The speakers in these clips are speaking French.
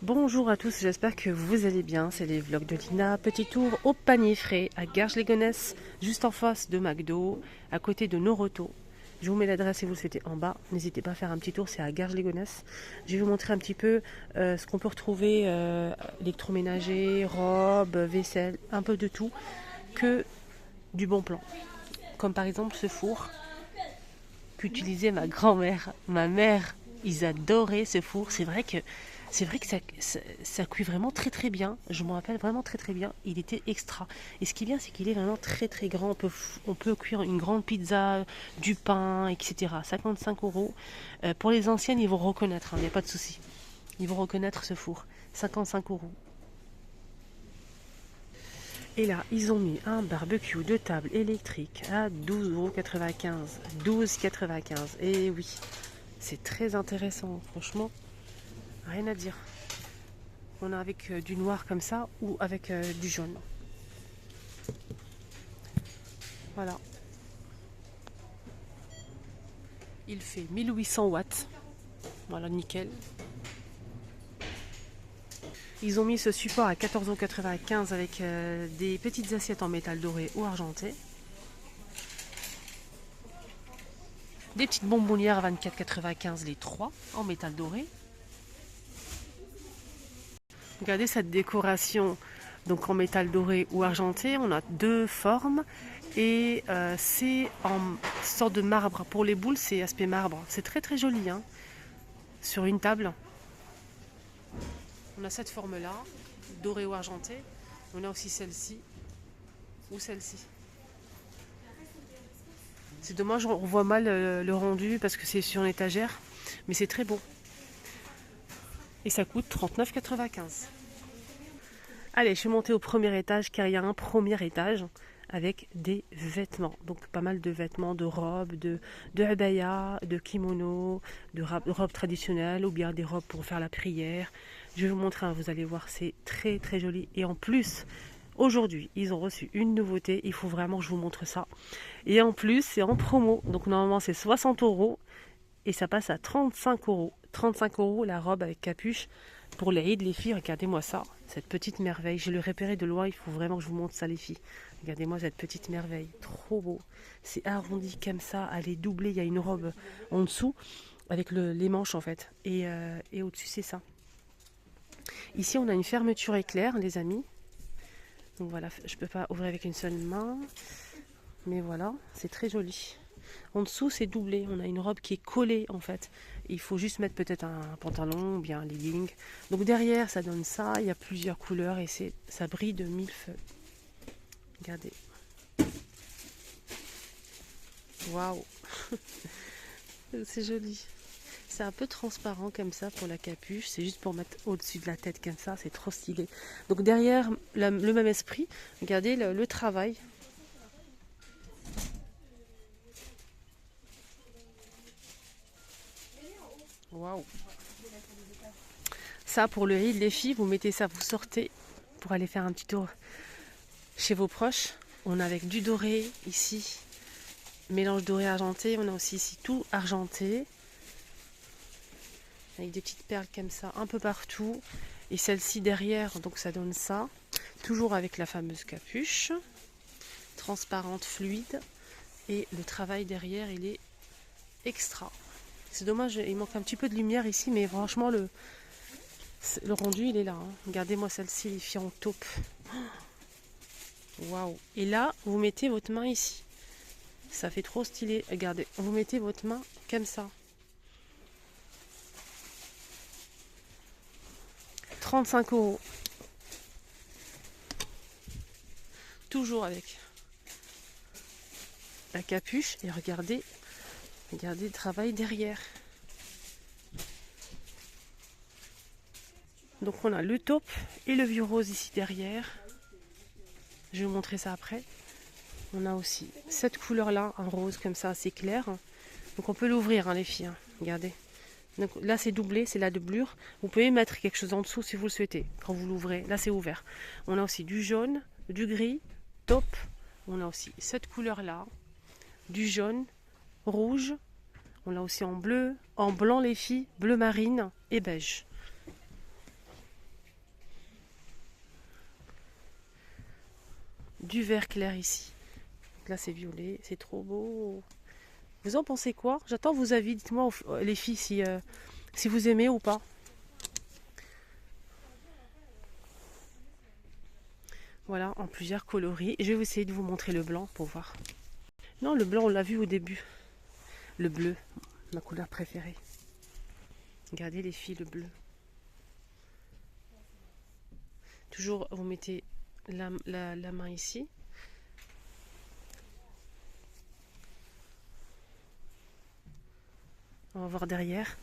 Bonjour à tous, j'espère que vous allez bien. C'est les vlogs de Lina. Petit tour au panier frais à Garges-les-Gonesse, juste en face de McDo, à côté de Noroto. Je vous mets l'adresse si vous le souhaitez en bas. N'hésitez pas à faire un petit tour, c'est à Garges-les-Gonesse. Je vais vous montrer un petit peu ce qu'on peut retrouver électroménager, robes, vaisselle, un peu de tout, que du bon plan. Comme par exemple ce four qu'utilisait ma grand-mère, ma mère. Ils adoraient ce four. C'est vrai que ça cuit vraiment très très bien. Je m'en rappelle vraiment très très bien. Il était extra. Et ce qui est bien, c'est qu'il est vraiment très très grand. On peut cuire une grande pizza, du pain, etc. 55 euros. Pour les anciennes, ils vont reconnaître. Il n'y a pas de souci. Ils vont reconnaître ce four. 55 euros. Et là, ils ont mis un barbecue de table électrique à 12,95 €. 12,95 €. Et oui, c'est très intéressant, franchement. Rien à dire. On a avec du noir comme ça ou avec du jaune. Voilà. Il fait 1800 watts. Voilà, nickel. Ils ont mis ce support à 14,95 € avec des petites assiettes en métal doré ou argenté. Des petites bonbonnières à 24,95 € les 3 en métal doré. Regardez cette décoration donc en métal doré ou argenté. On a deux formes et c'est en sorte de marbre. Pour les boules, c'est aspect marbre. C'est très très joli hein. Sur une table. On a cette forme-là, dorée ou argentée. On a aussi celle-ci ou celle-ci. C'est dommage, on voit mal le rendu parce que c'est sur une étagère, mais c'est très beau. Et ça coûte 39,95 €. Allez, je suis montée au premier étage car il y a un premier étage avec des vêtements. Donc pas mal de vêtements, de robes, de abaya, de kimono, de robes traditionnelles ou bien des robes pour faire la prière. Je vais vous montrer, vous allez voir, c'est très très joli. Et en plus, aujourd'hui, ils ont reçu une nouveauté. Il faut vraiment que je vous montre ça. Et en plus, c'est en promo. Donc normalement, c'est 60 € et ça passe à 35 €. 35 € la robe avec capuche. Pour les Eid, les filles, regardez-moi ça, cette petite merveille. Je l'ai repéré de loin, il faut vraiment que je vous montre ça les filles. Regardez-moi cette petite merveille, trop beau. C'est arrondi comme ça, elle est doublée, il y a une robe en dessous avec les manches en fait. Et au-dessus c'est ça. Ici on a une fermeture éclair les amis. Donc voilà, je ne peux pas ouvrir avec une seule main. Mais voilà, c'est très joli. En dessous, c'est doublé. On a une robe qui est collée en fait. Il faut juste mettre peut-être un pantalon ou bien un legging. Donc derrière, ça donne ça. Il y a plusieurs couleurs et ça brille de mille feux. Regardez. Waouh. C'est joli. C'est un peu transparent comme ça pour la capuche. C'est juste pour mettre au-dessus de la tête comme ça. C'est trop stylé. Donc derrière, le même esprit. Regardez le travail. Waouh. Ça pour le riz, les filles, vous mettez ça, vous sortez pour aller faire un petit tour chez vos proches. On a avec du doré ici, mélange doré argenté. On a aussi ici tout argenté. Avec des petites perles comme ça un peu partout. Et celle-ci derrière, donc ça donne ça. Toujours avec la fameuse capuche. Transparente, fluide. Et le travail derrière, il est extra. C'est dommage, il manque un petit peu de lumière ici, mais franchement, le rendu, il est là. Hein. Regardez-moi celle-ci, les filles en taupe. Waouh! Et là, vous mettez votre main ici. Ça fait trop stylé. Regardez, vous mettez votre main comme ça. 35 €. Toujours avec la capuche. Et regardez le travail derrière. Donc on a le taupe et le vieux rose ici derrière. Je vais vous montrer ça après. On a aussi cette couleur-là, un rose comme ça assez clair. Donc on peut l'ouvrir hein, les filles. Hein. Regardez. Donc là c'est doublé, c'est la doublure. Vous pouvez mettre quelque chose en dessous si vous le souhaitez. Quand vous l'ouvrez, là c'est ouvert. On a aussi du jaune, du gris, taupe. On a aussi cette couleur-là, du jaune, rouge. On a aussi en bleu, en blanc les filles, bleu marine et beige. du vert clair ici. Donc là c'est violet, c'est trop beau. Vous en pensez quoi? J'attends vos avis, dites-moi les filles si vous aimez ou pas. Voilà, en plusieurs coloris. Je vais essayer de vous montrer le blanc pour voir. Non, le blanc on l'a vu au début. Le bleu, ma couleur préférée. Regardez les filles, le bleu. Toujours, vous mettez la main ici. On va voir derrière.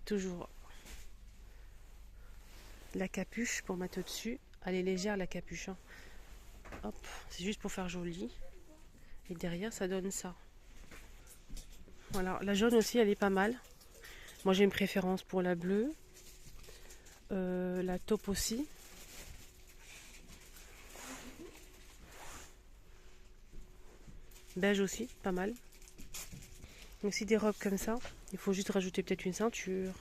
Toujours la capuche pour mettre au-dessus. Elle est légère la capuche. Hein. Hop, c'est juste pour faire joli. Et derrière, ça donne ça. Voilà, la jaune aussi, elle est pas mal. Moi, j'ai une préférence pour la bleue. La taupe aussi. Beige aussi, pas mal. Aussi des robes comme ça. Il faut juste rajouter peut-être une ceinture.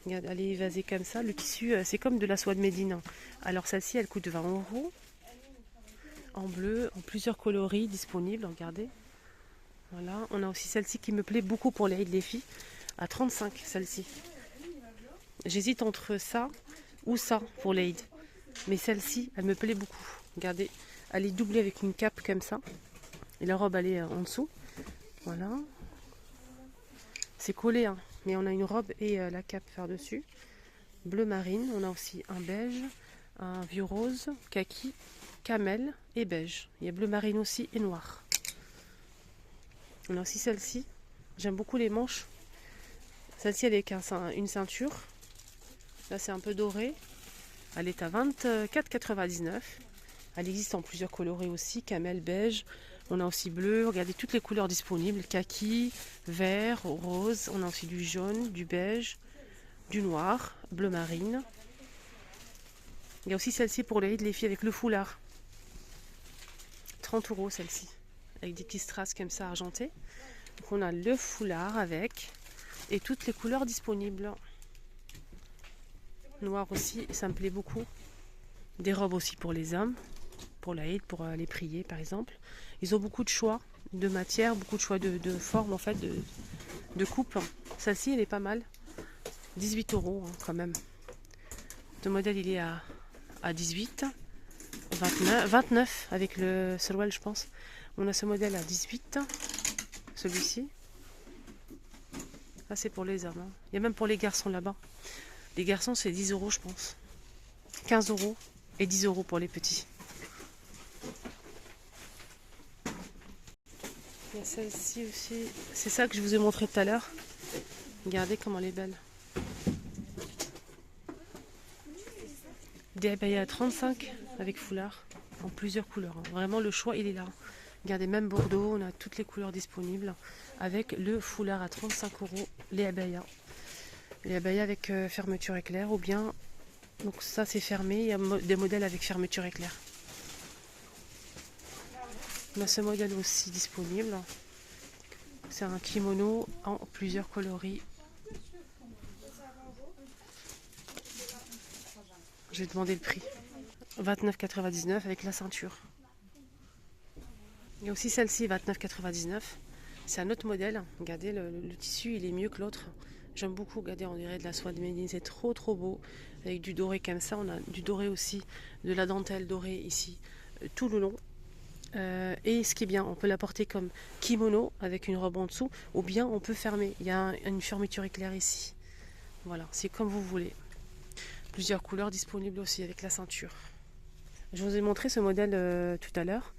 Regarde, elle est évasée comme ça. Le tissu, c'est comme de la soie de Médine. Alors celle-ci, elle coûte 20 €. En bleu, en plusieurs coloris disponibles. Regardez. Voilà. On a aussi celle-ci qui me plaît beaucoup pour les filles. À 35, celle-ci. J'hésite entre ça ou ça pour l'Aid. Mais celle-ci, elle me plaît beaucoup. Regardez, elle est doublée avec une cape comme ça. Et la robe, elle est en dessous. Voilà. C'est collé, hein. Mais on a une robe et la cape par-dessus. Bleu marine. On a aussi un beige, un vieux rose, kaki, camel et beige. Il y a bleu marine aussi et noir. On a aussi celle-ci. J'aime beaucoup les manches. Celle-ci, elle est avec une ceinture. Là, c'est un peu doré. Elle est à 24,99 €. Elle existe en plusieurs coloris aussi. Camel, beige. On a aussi bleu. Regardez toutes les couleurs disponibles. Kaki, vert, rose. On a aussi du jaune, du beige, du noir, bleu marine. Il y a aussi celle-ci pour les filles avec le foulard. 30 € celle-ci. Avec des petits strass comme ça argentés. Donc on a le foulard avec. Et toutes les couleurs disponibles. Noir aussi, ça me plaît beaucoup. Des robes aussi pour les hommes. Pour la Eid, pour aller prier par exemple. Ils ont beaucoup de choix de matière, beaucoup de choix de forme en fait, de coupe. Celle-ci elle est pas mal. 18 € hein, quand même. Le modèle il est à 18, 29 avec le Solwell je pense. On a ce modèle à 18, celui-ci. Là c'est pour les hommes. Hein. Il y a même pour les garçons là-bas. Les garçons c'est 10 € je pense. 15 € et 10 € pour les petits. Il y a celle-ci aussi. C'est ça que je vous ai montré tout à l'heure. Regardez comment elle est belle. Des abayas à 35 avec foulard. En plusieurs couleurs. Hein. Vraiment le choix il est là. Regardez même Bordeaux. On a toutes les couleurs disponibles. Avec le foulard à 35 €. Les abayas. Les abayas avec fermeture éclair. Ou bien. Donc ça c'est fermé. Il y a des modèles avec fermeture éclair. On a ce modèle aussi disponible. C'est un kimono en plusieurs coloris. Je vais demander le prix. 29,99 avec la ceinture. Il y a aussi celle-ci, 29,99. C'est un autre modèle. Regardez, le tissu, il est mieux que l'autre. J'aime beaucoup. Regardez, on dirait de la soie de Médine. C'est trop, trop beau. Avec du doré comme ça. On a du doré aussi. De la dentelle dorée ici. Tout le long. Et ce qui est bien, on peut la porter comme kimono avec une robe en dessous. Ou bien on peut fermer. Il y a une fermeture éclair ici. Voilà, c'est comme vous voulez. Plusieurs couleurs disponibles aussi avec la ceinture. Je vous ai montré ce modèle tout à l'heure.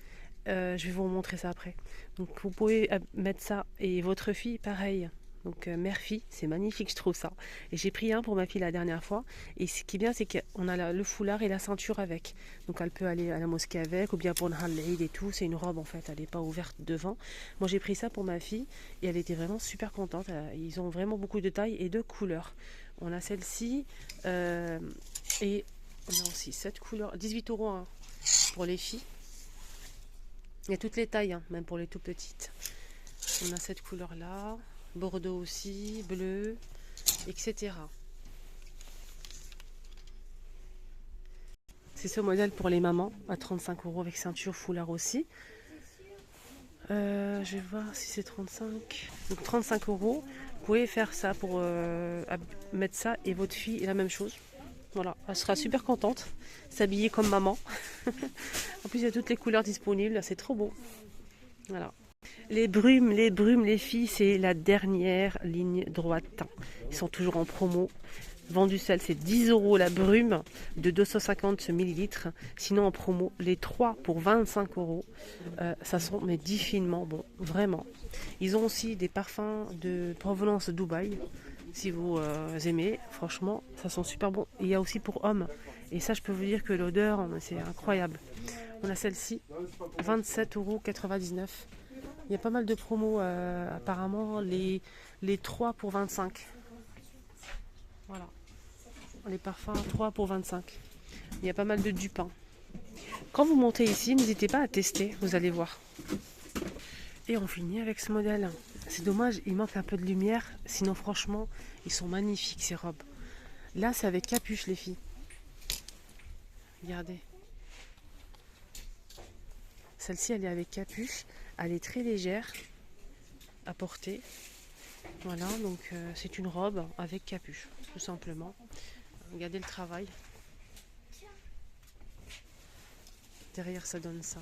Je vais vous montrer ça après. Donc vous pouvez mettre ça et votre fille pareil. Donc mère-fille, c'est magnifique je trouve ça. Et j'ai pris un pour ma fille la dernière fois. Et ce qui est bien c'est qu'on a le foulard et la ceinture avec. Donc elle peut aller à la mosquée avec ou bien pour le Hallel et tout. C'est une robe en fait, elle n'est pas ouverte devant. Moi j'ai pris ça pour ma fille et elle était vraiment super contente. Ils ont vraiment beaucoup de tailles et de couleurs. On a celle-ci et on a aussi cette couleur, 18 € hein, pour les filles. Il y a toutes les tailles, hein, même pour les tout petites. On a cette couleur-là, bordeaux aussi, bleu, etc. C'est ce modèle pour les mamans à 35 € avec ceinture foulard aussi. Je vais voir si c'est 35. Donc 35 €. Vous pouvez faire ça pour mettre ça et votre fille est la même chose. Voilà, elle sera super contente, s'habiller comme maman. En plus, il y a toutes les couleurs disponibles, c'est trop beau. Voilà. Les brumes, les filles, c'est la dernière ligne droite. Ils sont toujours en promo. Vendu seul, c'est 10 € la brume de 250 millilitres. Sinon, en promo, les 3 pour 25 €. Ça sont mais 10 finement bon, vraiment. Ils ont aussi des parfums de provenance Dubaï. Si vous aimez, franchement, ça sent super bon. Il y a aussi pour hommes. Et ça, je peux vous dire que l'odeur, c'est incroyable. On a celle-ci, 27,99 €. Il y a pas mal de promos, apparemment, les 3 pour 25. Voilà. Les parfums 3 pour 25. Il y a pas mal de dupes. Quand vous montez ici, n'hésitez pas à tester, vous allez voir. Et on finit avec ce modèle. C'est dommage, il manque un peu de lumière. Sinon, franchement, ils sont magnifiques ces robes. Là, c'est avec capuche, les filles. Regardez. Celle-ci, elle est avec capuche. Elle est très légère à porter. Voilà, donc c'est une robe avec capuche, tout simplement. Regardez le travail. Derrière, ça donne ça.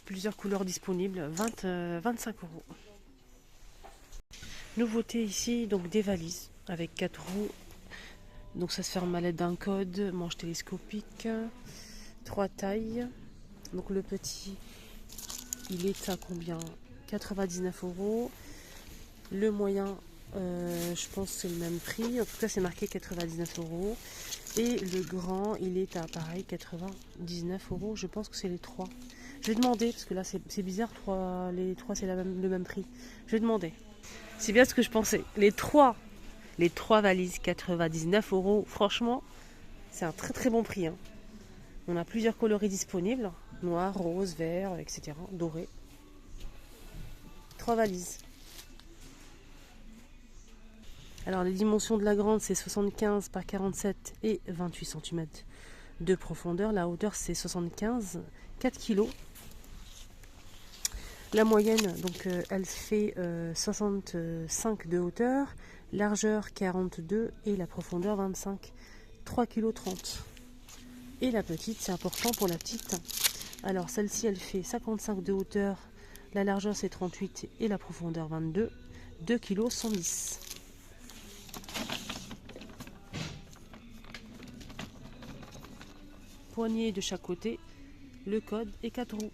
Plusieurs couleurs disponibles, 25 €. Nouveauté ici, donc des valises avec 4 roues. Donc ça se ferme à l'aide d'un code, manche télescopique, 3 tailles. Donc le petit, il est à combien? 99 €. Le moyen, je pense que c'est le même prix. En tout cas, c'est marqué 99 €. Et le grand, il est à pareil, 99 €. Je pense que c'est les 3. Je vais demander, parce que là, c'est bizarre, les 3, c'est le même prix. Je vais demander. C'est bien ce que je pensais. Les 3 valises, 99 €. Franchement, c'est un très très bon prix. Hein. On a plusieurs coloris disponibles. Noir, rose, vert, etc. Doré. 3 valises. Alors les dimensions de la grande, c'est 75 par 47 et 28 cm de profondeur. La hauteur, c'est 75, 4 kg. La moyenne, donc elle fait 65 de hauteur, largeur 42 et la profondeur 25, 3 kg 30. Et la petite, c'est important pour la petite. Alors celle-ci, elle fait 55 de hauteur, la largeur c'est 38 et la profondeur 22, 2 kg 110. Poignée de chaque côté, le code est 4 roues.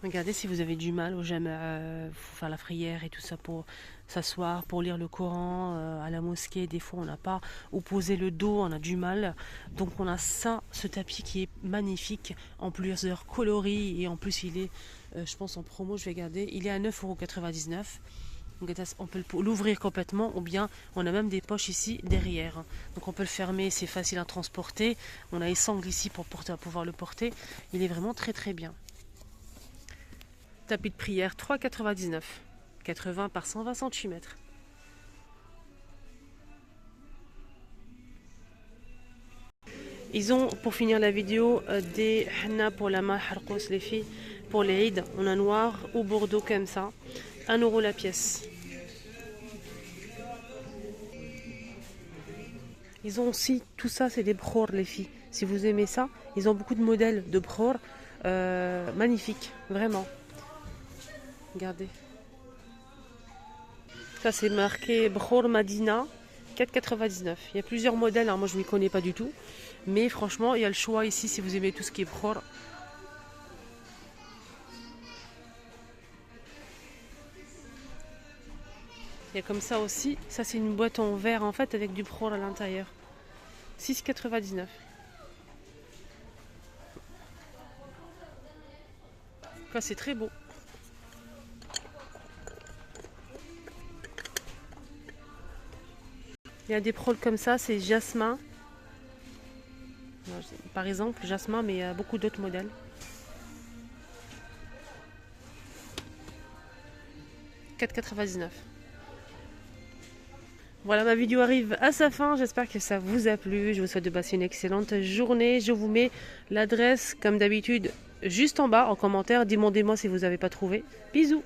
Regardez si vous avez du mal ou jamais faire la prière et tout ça pour s'asseoir, pour lire le Coran à la mosquée. Des fois on n'a pas, ou poser le dos, on a du mal. Donc on a ça, ce tapis qui est magnifique en plusieurs coloris et en plus il est, je pense en promo, je vais garder, il est à 9,99 €. Donc on peut l'ouvrir complètement ou bien on a même des poches ici derrière. Donc on peut le fermer, c'est facile à transporter. On a les sangles ici pour pouvoir le porter. Il est vraiment très très bien. Tapis de prière 3,99 €, 80 par 120 cm. Ils ont, pour finir la vidéo, des henna pour la main, harkos les filles, pour les Eid. On a noir ou bordeaux comme ça, 1 € la pièce. Ils ont aussi, tout ça c'est des bror les filles. Si vous aimez ça, ils ont beaucoup de modèles de bror magnifiques, vraiment. Regardez. Ça c'est marqué Bror Madina 4,99 €. Il y a plusieurs modèles, alors moi je ne m'y connais pas du tout. Mais franchement, il y a le choix ici si vous aimez tout ce qui est Bror. Il y a comme ça aussi. Ça c'est une boîte en verre en fait avec du Bror à l'intérieur. 6,99 €. Ça c'est très beau. Il y a des prols comme ça, c'est Jasmin. Par exemple, Jasmin, mais il y a beaucoup d'autres modèles. €4,99. Voilà, ma vidéo arrive à sa fin. J'espère que ça vous a plu. Je vous souhaite de passer une excellente journée. Je vous mets l'adresse, comme d'habitude, juste en bas en commentaire. Demandez-moi si vous n'avez pas trouvé. Bisous!